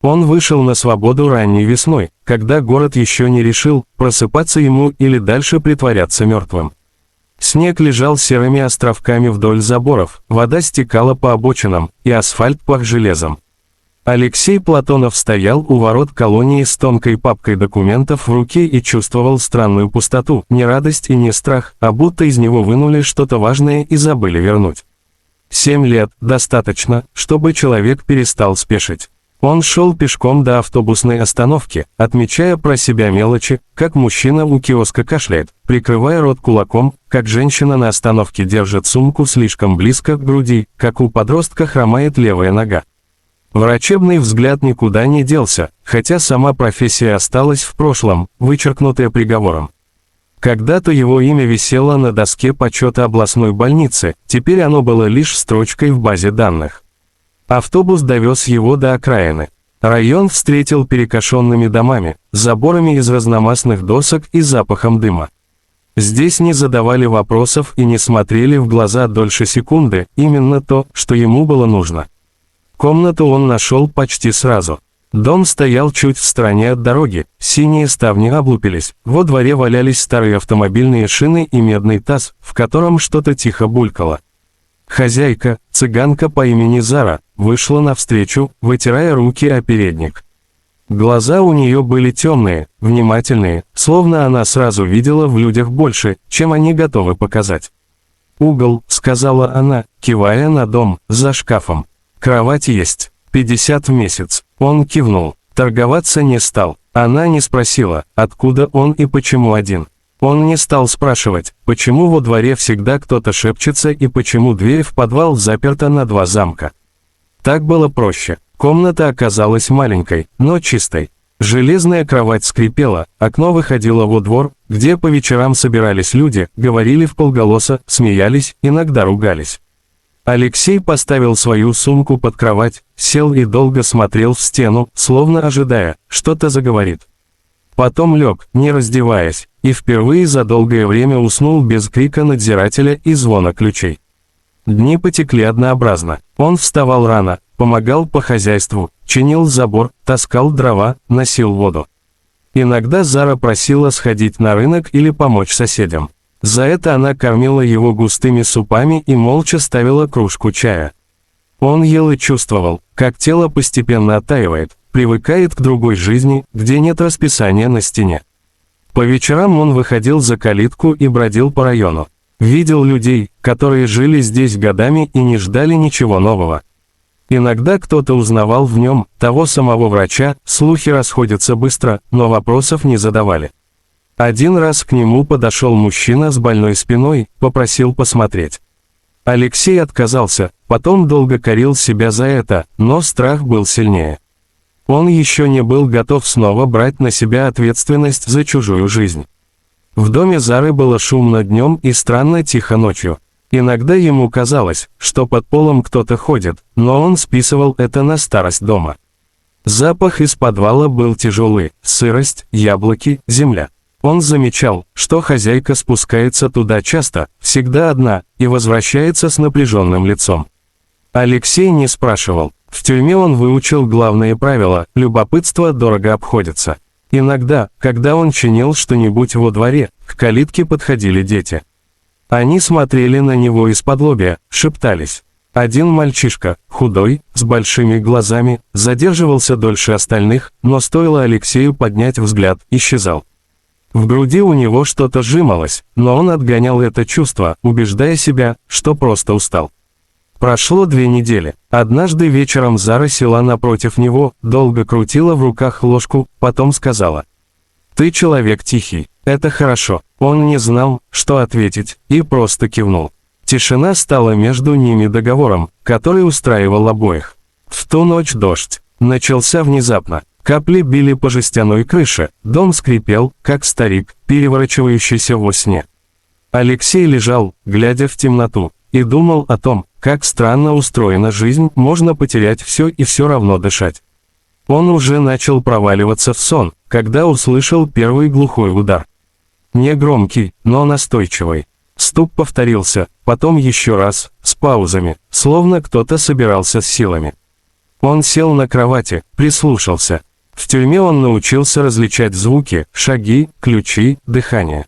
Он вышел на свободу ранней весной, когда город еще не решил, просыпаться ему или дальше притворяться мертвым. Снег лежал серыми островками вдоль заборов, вода стекала по обочинам, и асфальт пах железом. Алексей Платонов стоял у ворот колонии с тонкой папкой документов в руке и чувствовал странную пустоту, не радость и не страх, а будто из него вынули что-то важное и забыли вернуть. 7 лет – достаточно, чтобы человек перестал спешить. Он шел пешком до автобусной остановки, отмечая про себя мелочи, как мужчина у киоска кашляет, прикрывая рот кулаком, как женщина на остановке держит сумку слишком близко к груди, как у подростка хромает левая нога. Врачебный взгляд никуда не делся, хотя сама профессия осталась в прошлом, вычеркнутая приговором. Когда-то его имя висело на доске почета областной больницы, теперь оно было лишь строчкой в базе данных. Автобус довез его до окраины. Район встретил перекошенными домами, заборами из разномастных досок и запахом дыма. Здесь не задавали вопросов и не смотрели в глаза дольше секунды, именно то, что ему было нужно. Комнату он нашел почти сразу. Дом стоял чуть в стороне от дороги, синие ставни облупились, во дворе валялись старые автомобильные шины и медный таз, в котором что-то тихо булькало. Хозяйка, цыганка по имени Зара, вышла навстречу, вытирая руки о передник. Глаза у нее были темные, внимательные, словно она сразу видела в людях больше, чем они готовы показать. «Угол», — сказала она, кивая на дом, за шкафом. «Кровать есть. 50 в месяц». Он кивнул. Торговаться не стал. Она не спросила, откуда он и почему один. Он не стал спрашивать, почему во дворе всегда кто-то шепчется и почему дверь в подвал заперта на 2 замка. Так было проще. Комната оказалась маленькой, но чистой. Железная кровать скрипела, окно выходило во двор, где по вечерам собирались люди, говорили вполголоса, смеялись, иногда ругались. Алексей поставил свою сумку под кровать, сел и долго смотрел в стену, словно ожидая, что-то заговорит. Потом лег, не раздеваясь, и впервые за долгое время уснул без крика надзирателя и звона ключей. Дни потекли однообразно. Он вставал рано, помогал по хозяйству, чинил забор, таскал дрова, носил воду. Иногда Зара просила сходить на рынок или помочь соседям. За это она кормила его густыми супами и молча ставила кружку чая. Он ел и чувствовал, как тело постепенно оттаивает, привыкает к другой жизни, где нет расписания на стене. По вечерам он выходил за калитку и бродил по району. Видел людей, которые жили здесь годами и не ждали ничего нового. Иногда кто-то узнавал в нем того самого врача, слухи расходятся быстро, но вопросов не задавали. Один раз к нему подошел мужчина с больной спиной, попросил посмотреть. Алексей отказался, потом долго корил себя за это, но страх был сильнее. Он еще не был готов снова брать на себя ответственность за чужую жизнь. В доме Зары было шумно днем и странно тихо ночью. Иногда ему казалось, что под полом кто-то ходит, но он списывал это на старость дома. Запах из подвала был тяжелый, сырость, яблоки, земля. Он замечал, что хозяйка спускается туда часто, всегда одна, и возвращается с напряженным лицом. Алексей не спрашивал. В тюрьме он выучил главное правило – любопытство дорого обходится. Иногда, когда он чинил что-нибудь во дворе, к калитке подходили дети. Они смотрели на него исподлобья, шептались. Один мальчишка, худой, с большими глазами, задерживался дольше остальных, но стоило Алексею поднять взгляд, исчезал. В груди у него что-то сжималось, но он отгонял это чувство, убеждая себя, что просто устал. Прошло 2 недели. Однажды вечером Зара села напротив него, долго крутила в руках ложку, потом сказала: «Ты человек тихий, это хорошо». Он не знал, что ответить, и просто кивнул. Тишина стала между ними договором, который устраивал обоих. В ту ночь дождь начался внезапно. Капли били по жестяной крыше, дом скрипел, как старик, переворачивающийся во сне. Алексей лежал, глядя в темноту, и думал о том, как странно устроена жизнь, можно потерять все и все равно дышать. Он уже начал проваливаться в сон, когда услышал первый глухой удар. Не громкий, но настойчивый. Стук повторился, потом еще раз, с паузами, словно кто-то собирался с силами. Он сел на кровати, прислушался. В тюрьме он научился различать звуки, шаги, ключи, дыхание.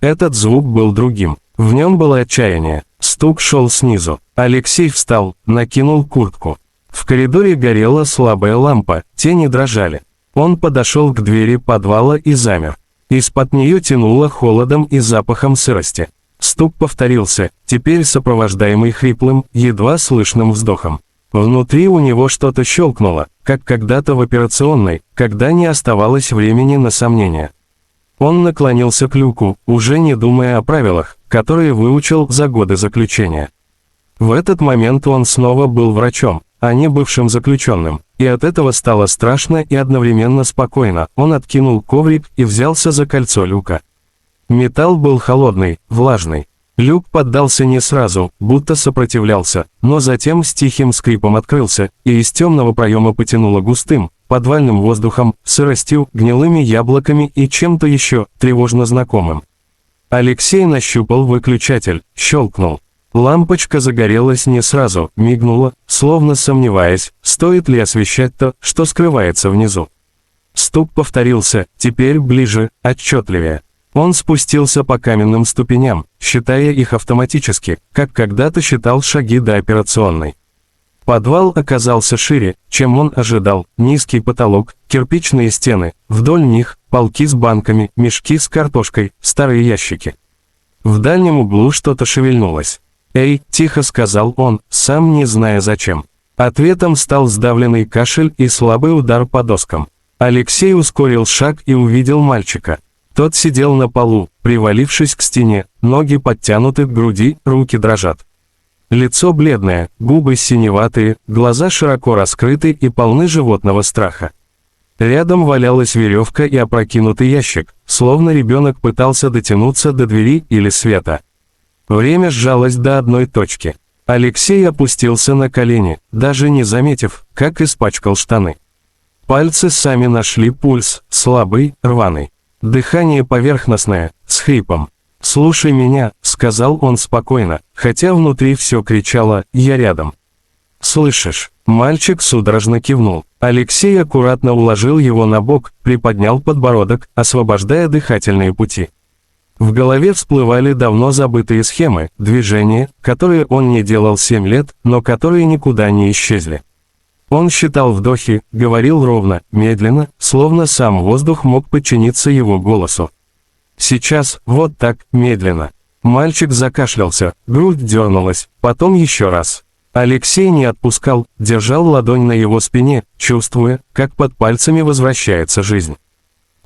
Этот звук был другим. В нем было отчаяние. Стук шел снизу. Алексей встал, накинул куртку. В коридоре горела слабая лампа, тени дрожали. Он подошел к двери подвала и замер. Из-под нее тянуло холодом и запахом сырости. Стук повторился, теперь сопровождаемый хриплым, едва слышным вздохом. Внутри у него что-то щелкнуло, как когда-то в операционной, когда не оставалось времени на сомнения. Он наклонился к люку, уже не думая о правилах, которые выучил за годы заключения. В этот момент он снова был врачом, а не бывшим заключенным, и от этого стало страшно и одновременно спокойно. Он откинул коврик и взялся за кольцо люка. Металл был холодный, влажный. Люк поддался не сразу, будто сопротивлялся, но затем с тихим скрипом открылся, и из темного проема потянуло густым, подвальным воздухом, сыростью, гнилыми яблоками и чем-то еще, тревожно знакомым. Алексей нащупал выключатель, щелкнул. Лампочка загорелась не сразу, мигнула, словно сомневаясь, стоит ли освещать то, что скрывается внизу. Стук повторился, теперь ближе, отчетливее. Он спустился по каменным ступеням, считая их автоматически, как когда-то считал шаги до операционной. Подвал оказался шире, чем он ожидал, низкий потолок, кирпичные стены, вдоль них полки с банками, мешки с картошкой, старые ящики. В дальнем углу что-то шевельнулось. «Эй!» – тихо сказал он, сам не зная зачем. Ответом стал сдавленный кашель и слабый удар по доскам. Алексей ускорил шаг и увидел мальчика. Тот сидел на полу, привалившись к стене, ноги подтянуты к груди, руки дрожат. Лицо бледное, губы синеватые, глаза широко раскрыты и полны животного страха. Рядом валялась веревка и опрокинутый ящик, словно ребенок пытался дотянуться до двери или света. Время сжалось до одной точки. Алексей опустился на колени, даже не заметив, как испачкал штаны. Пальцы сами нашли пульс, слабый, рваный. Дыхание поверхностное, с хрипом. «Слушай меня», — сказал он спокойно, хотя внутри все кричало «я рядом». «Слышишь?» Мальчик судорожно кивнул. Алексей аккуратно уложил его на бок, приподнял подбородок, освобождая дыхательные пути. В голове всплывали давно забытые схемы, движения, которые он не делал 7 лет, но которые никуда не исчезли. Он считал вдохи, говорил ровно, медленно, словно сам воздух мог подчиниться его голосу. Сейчас, вот так, медленно. Мальчик закашлялся, грудь дернулась, потом еще раз. Алексей не отпускал, держал ладонь на его спине, чувствуя, как под пальцами возвращается жизнь.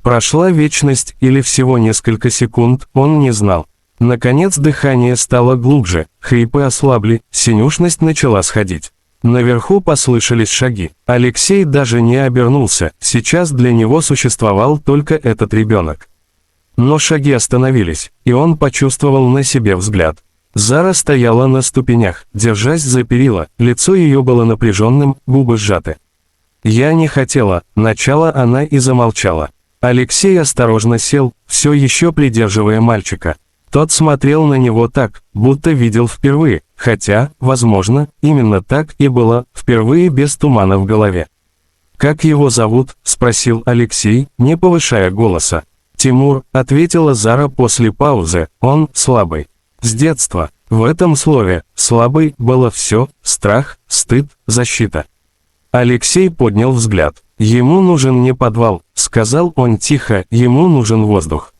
Прошла вечность или всего несколько секунд, он не знал. Наконец дыхание стало глубже, хрипы ослабли, синюшность начала сходить. Наверху послышались шаги. Алексей даже не обернулся, сейчас для него существовал только этот ребенок. Но шаги остановились, и он почувствовал на себе взгляд. Зара стояла на ступенях, держась за перила, лицо ее было напряженным, губы сжаты. «Я не хотела», — начала она и замолчала. Алексей осторожно сел, все еще придерживая мальчика. Тот смотрел на него так, будто видел впервые, хотя, возможно, именно так и было, впервые без тумана в голове. «Как его зовут?» – спросил Алексей, не повышая голоса. «Тимур», – ответила Зара после паузы, – «он слабый». С детства. В этом слове «слабый» было все – страх, стыд, защита. Алексей поднял взгляд. «Ему нужен не подвал», – сказал он тихо, – «ему нужен воздух».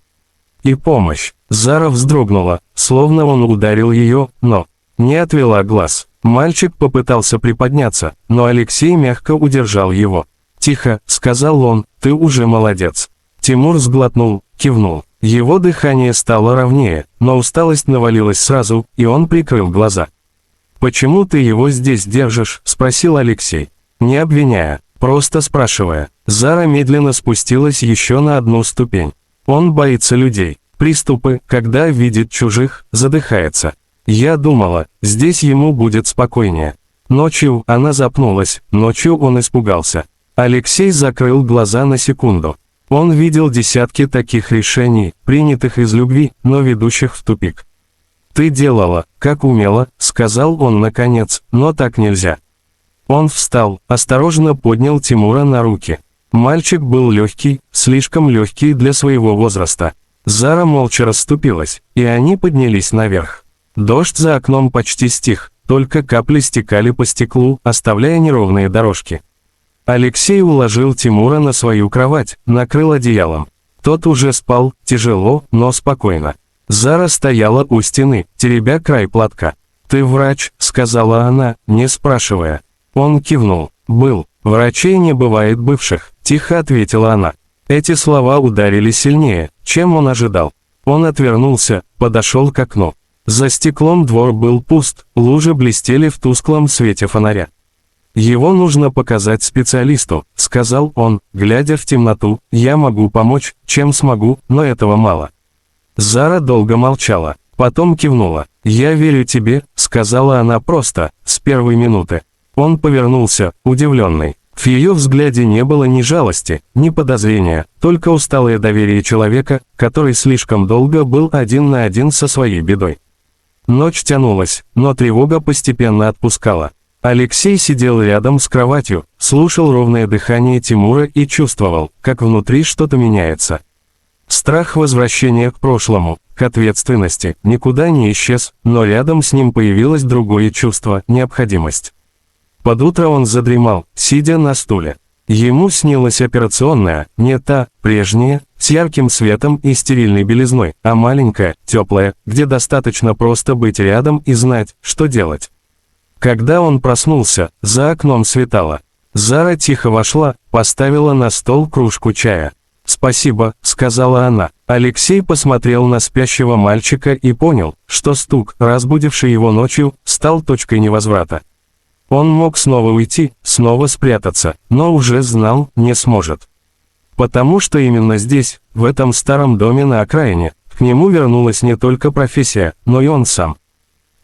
«И помощь». Зара вздрогнула, словно он ударил ее, но не отвела глаз. Мальчик попытался приподняться, но Алексей мягко удержал его. «Тихо», — сказал он, — «ты уже молодец». Тимур сглотнул, кивнул. Его дыхание стало ровнее, но усталость навалилась сразу, и он прикрыл глаза. «Почему ты его здесь держишь?» — спросил Алексей. Не обвиняя, просто спрашивая. Зара медленно спустилась еще на одну ступень. Он боится людей. Приступы, когда видит чужих, задыхается. Я думала, здесь ему будет спокойнее. Ночью она запнулась, ночью он испугался. Алексей закрыл глаза на секунду. Он видел десятки таких решений, принятых из любви, но ведущих в тупик. «Ты делала, как умела», — сказал он наконец, — «но так нельзя». Он встал, осторожно поднял Тимура на руки. Мальчик был легкий, слишком легкий для своего возраста. Зара молча расступилась, и они поднялись наверх. Дождь за окном почти стих, только капли стекали по стеклу, оставляя неровные дорожки. Алексей уложил Тимура на свою кровать, накрыл одеялом. Тот уже спал, тяжело, но спокойно. Зара стояла у стены, теребя край платка. «Ты врач», — сказала она, не спрашивая. Он кивнул. «Был. Врачей не бывает бывших», — тихо ответила она. Эти слова ударили сильнее, чем он ожидал. Он отвернулся, подошел к окну. За стеклом двор был пуст, лужи блестели в тусклом свете фонаря. «Его нужно показать специалисту», — сказал он, глядя в темноту. «Я могу помочь, чем смогу, но этого мало». Зара долго молчала, потом кивнула. «Я верю тебе», — сказала она просто, с первой минуты. Он повернулся, удивленный. В ее взгляде не было ни жалости, ни подозрения, только усталое доверие человека, который слишком долго был один на один со своей бедой. Ночь тянулась, но тревога постепенно отпускала. Алексей сидел рядом с кроватью, слушал ровное дыхание Тимура и чувствовал, как внутри что-то меняется. Страх возвращения к прошлому, к ответственности, никуда не исчез, но рядом с ним появилось другое чувство – необходимость. Под утро он задремал, сидя на стуле. Ему снилась операционная, не та, прежняя, с ярким светом и стерильной белизной, а маленькая, теплая, где достаточно просто быть рядом и знать, что делать. Когда он проснулся, за окном светало. Зара тихо вошла, поставила на стол кружку чая. «Спасибо», — сказала она. Алексей посмотрел на спящего мальчика и понял, что стук, разбудивший его ночью, стал точкой невозврата. Он мог снова уйти, снова спрятаться, но уже знал, не сможет. Потому что именно здесь, в этом старом доме на окраине, к нему вернулась не только профессия, но и он сам.